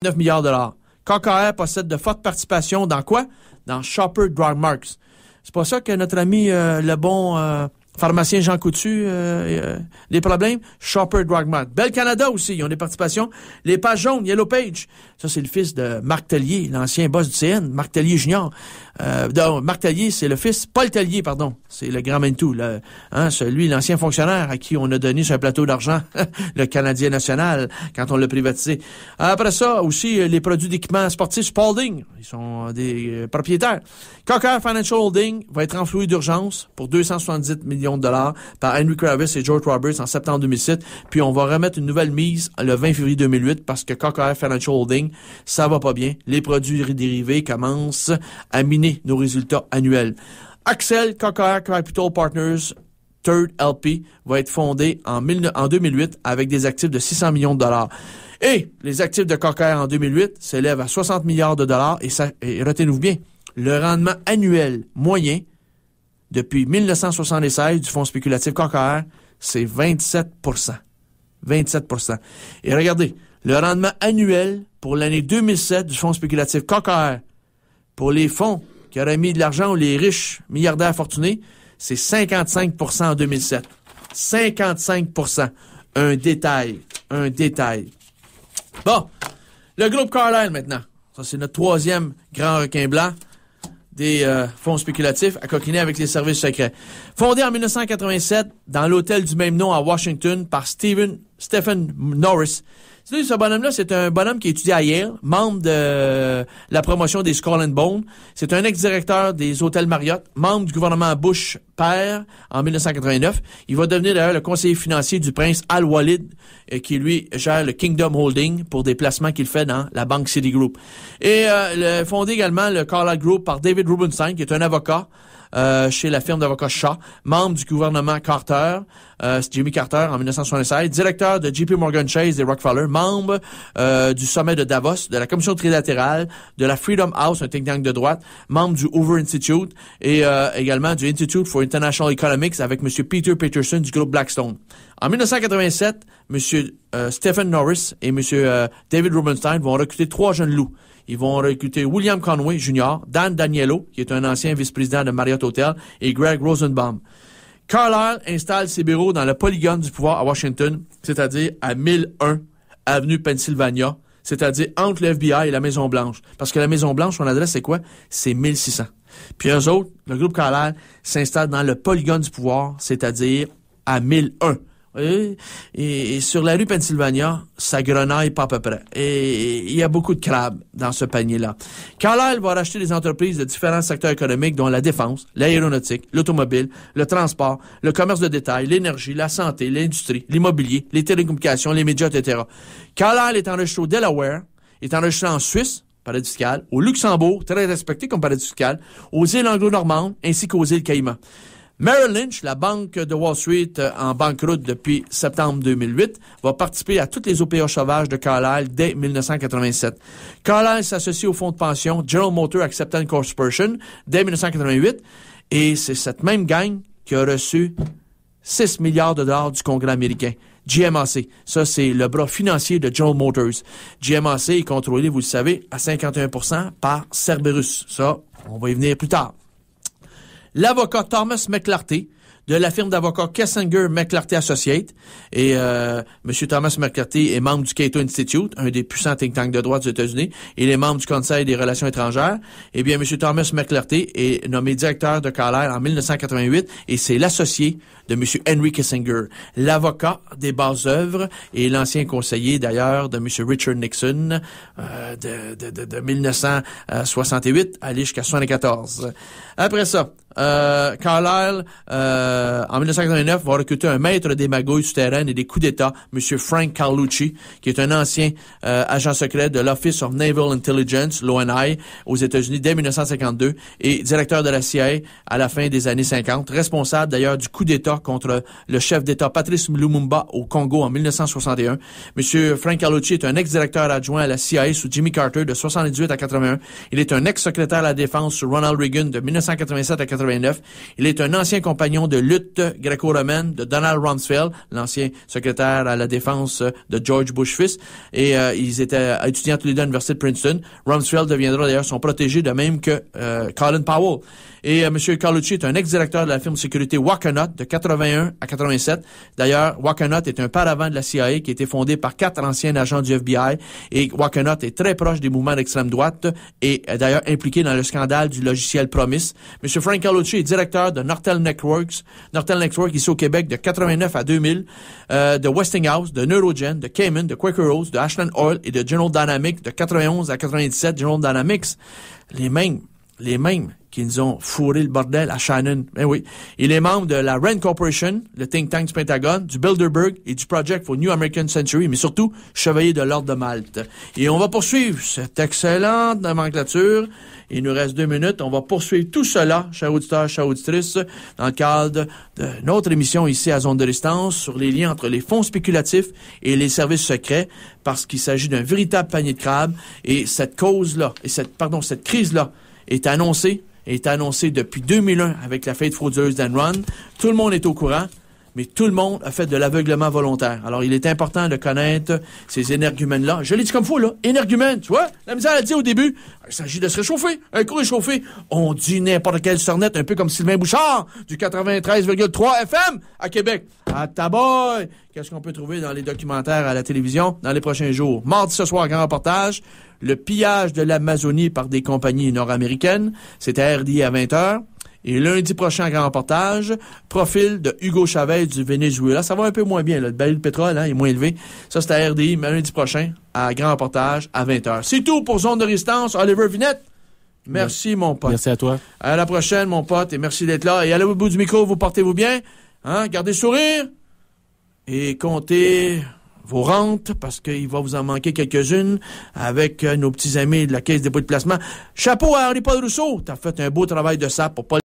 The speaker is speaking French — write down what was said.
9 milliards de dollars. KKR possède de fortes participations dans quoi? Dans Shoppers Drug Mart. C'est pas ça que notre ami le bon pharmacien Jean Coutu des problèmes? Shoppers Drug Mart. Bell Canada aussi, ils ont des participations. Les pages jaunes, Yellow Page. Ça, c'est le fils de Marc Tellier, l'ancien boss du CN, Marc Tellier Junior. Marc Tellier, c'est le fils, Paul Tellier, pardon. C'est le grand Mentou, celui, l'ancien fonctionnaire à qui on a donné sur un plateau d'argent, le Canadien national, quand on l'a privatisé. Après ça, aussi, les produits d'équipement sportifs Spalding. Ils sont des propriétaires. KKR Financial Holding va être enfloué d'urgence pour 270 millions de dollars par Henry Kravis et George Roberts en septembre 2007. Puis on va remettre une nouvelle mise le 20 février 2008 parce que KKR Financial Holding, ça va pas bien. Les produits dérivés commencent à miner nos résultats annuels. Axel KKR Capital Partners Third LP va être fondé en 2008 avec des actifs de 600 millions de dollars. Et les actifs de KKR en 2008 s'élèvent à 60 milliards de dollars et retenez-vous bien, le rendement annuel moyen depuis 1976 du fonds spéculatif KKR, c'est 27%. 27%. Et regardez, le rendement annuel pour l'année 2007 du fonds spéculatif KKR pour les fonds qui auraient mis de l'argent ou les riches milliardaires fortunés, c'est 55% en 2007. 55%. Un détail. Bon, le groupe Carlyle maintenant. Ça, c'est notre troisième grand requin blanc des fonds spéculatifs à coquiner avec les services secrets. Fondé en 1987 dans l'hôtel du même nom à Washington par Stephen Norris. Ce bonhomme-là, c'est un bonhomme qui étudie à Yale, membre de la promotion des Skull and Bones. C'est un ex-directeur des hôtels Marriott, membre du gouvernement Bush père en 1989. Il va devenir d'ailleurs le conseiller financier du prince Al-Walid, qui lui gère le Kingdom Holding pour des placements qu'il fait dans la banque Citigroup. Et fondé également le Carlyle Group par David Rubenstein, qui est un avocat chez la firme d'avocats Shaw, membre du gouvernement Carter, Jimmy Carter en 1976, directeur de JP Morgan Chase et Rockefeller, membre du sommet de Davos, de la commission trilatérale, de la Freedom House, un think tank de droite, membre du Hoover Institute et également du Institute for International Economics avec M. Peter Peterson du groupe Blackstone. En 1987, M. Stephen Norris et M. David Rubenstein vont recruter 3 jeunes loups. Ils vont recruter William Conway Jr., Dan Daniello, qui est un ancien vice-président de Marriott Hotel, et Greg Rosenbaum. Carlyle installe ses bureaux dans le polygone du pouvoir à Washington, c'est-à-dire à 1001 avenue Pennsylvania, c'est-à-dire entre le FBI et la Maison-Blanche. Parce que la Maison-Blanche, son adresse, c'est quoi? C'est 1600. Puis eux autres, le groupe Carlyle s'installe dans le polygone du pouvoir, c'est-à-dire à 1001. Et sur la rue Pennsylvania, ça grenaille pas à peu près. Et il y a beaucoup de crabes dans ce panier-là. Carlyle va racheter des entreprises de différents secteurs économiques, dont la défense, l'aéronautique, l'automobile, le transport, le commerce de détail, l'énergie, la santé, l'industrie, l'immobilier, les télécommunications, les médias, etc. Carlyle est enregistré au Delaware, est enregistré en Suisse, paradis fiscal, au Luxembourg, très respecté comme paradis fiscal, aux îles Anglo-Normandes, ainsi qu'aux îles Caïmans. Merrill Lynch, la banque de Wall Street en banqueroute depuis septembre 2008, va participer à toutes les OPA sauvages de Carlyle dès 1987. Carlyle s'associe au fonds de pension General Motors Acceptance Corporation dès 1988 et c'est cette même gang qui a reçu 6 milliards de dollars du Congrès américain. GMAC, ça c'est le bras financier de General Motors. GMAC est contrôlé, vous le savez, à 51% par Cerberus. Ça, on va y venir plus tard. L'avocat Thomas McClarty de la firme d'avocats Kessinger McClarty Associates. Et M. Thomas McClarty est membre du Cato Institute, un des puissants think tanks de droite des États-Unis. Il est membre du Conseil des relations étrangères. Eh bien, M. Thomas McClarty est nommé directeur de Carlyle en 1988 et c'est l'associé de M. Henry Kissinger, l'avocat des bases œuvres et l'ancien conseiller d'ailleurs de M. Richard Nixon de 1968 à aller jusqu'à 1974. Après ça, Carlyle, en 1989, va recruter un maître des magouilles souterraines et des coups d'État, M. Frank Carlucci, qui est un ancien agent secret de l'Office of Naval Intelligence, l'ONI, aux États-Unis dès 1952 et directeur de la CIA à la fin des années 50, responsable d'ailleurs du coup d'État contre le chef d'État Patrice Lumumba au Congo en 1961. M. Frank Carlucci est un ex-directeur adjoint à la CIA sous Jimmy Carter de 1978 à 81. Il est un ex-secrétaire à la Défense sous Ronald Reagan de 1987 à 88. 1989. Il est un ancien compagnon de lutte gréco-romaine de Donald Rumsfeld, l'ancien secrétaire à la défense de George Bush fils. Et ils étaient étudiants tous les deux à l'université de Princeton. Rumsfeld deviendra d'ailleurs son protégé, de même que Colin Powell. Et M. Carlucci est un ex-directeur de la firme de sécurité Wackenhut de 81 à 87. D'ailleurs, Wackenhut est un paravent de la CIA qui a été fondé par 4 anciens agents du FBI. Et Wackenhut est très proche des mouvements d'extrême droite et d'ailleurs impliqué dans le scandale du logiciel Promise. M. Frank Carlucci est directeur de Nortel Networks. Nortel Networks ici au Québec de 89 à 2000, de Westinghouse, de Neurogen, de Cayman, de Quaker Oats, de Ashland Oil et de General Dynamics de 91 à 97. General Dynamics, les mêmes qui nous ont fourré le bordel à Shannon. Ben oui. Il est membre de la RAND Corporation, le think tank du Pentagone, du Bilderberg et du Project for New American Century, mais surtout, chevalier de l'Ordre de Malte. Et on va poursuivre cette excellente nomenclature. Il nous reste 2 minutes. On va poursuivre tout cela, chers auditeurs, chères auditrices, dans le cadre de notre émission ici à Zone de Résistance sur les liens entre les fonds spéculatifs et les services secrets, parce qu'il s'agit d'un véritable panier de crabes. Et cette cause-là, cette crise-là, est annoncé depuis 2001 avec la faillite frauduleuse d'Enron. Tout le monde est au courant, mais tout le monde a fait de l'aveuglement volontaire. Alors, il est important de connaître ces énergumènes-là. Je l'ai dit comme faut, là. Énergumènes, tu vois? La misère a dit au début, il s'agit de se réchauffer. Un coup réchauffé. On dit n'importe quelle sornette, un peu comme Sylvain Bouchard, du 93,3 FM à Québec. À taboy! Qu'est-ce qu'on peut trouver dans les documentaires à la télévision dans les prochains jours? Mardi ce soir, grand reportage. Le pillage de l'Amazonie par des compagnies nord-américaines. C'était à RDI à 20h. Et lundi prochain, grand reportage, profil de Hugo Chavez du Venezuela. Ça va un peu moins bien, là. Le baril de pétrole, est moins élevé. Ça, c'est à RDI, mais lundi prochain, à grand reportage, à 20h. C'est tout pour Zone de Résistance. Oliver Vinette, merci, mon pote. Merci à toi. À la prochaine, mon pote, et merci d'être là. Et allez au bout du micro, vous portez-vous bien. Gardez le sourire. Et comptez vos rentes, parce qu'il va vous en manquer quelques-unes avec nos petits amis de la Caisse des dépôts de placement. Chapeau à Henri-Paul Rousseau. T'as fait un beau travail de ça pour pas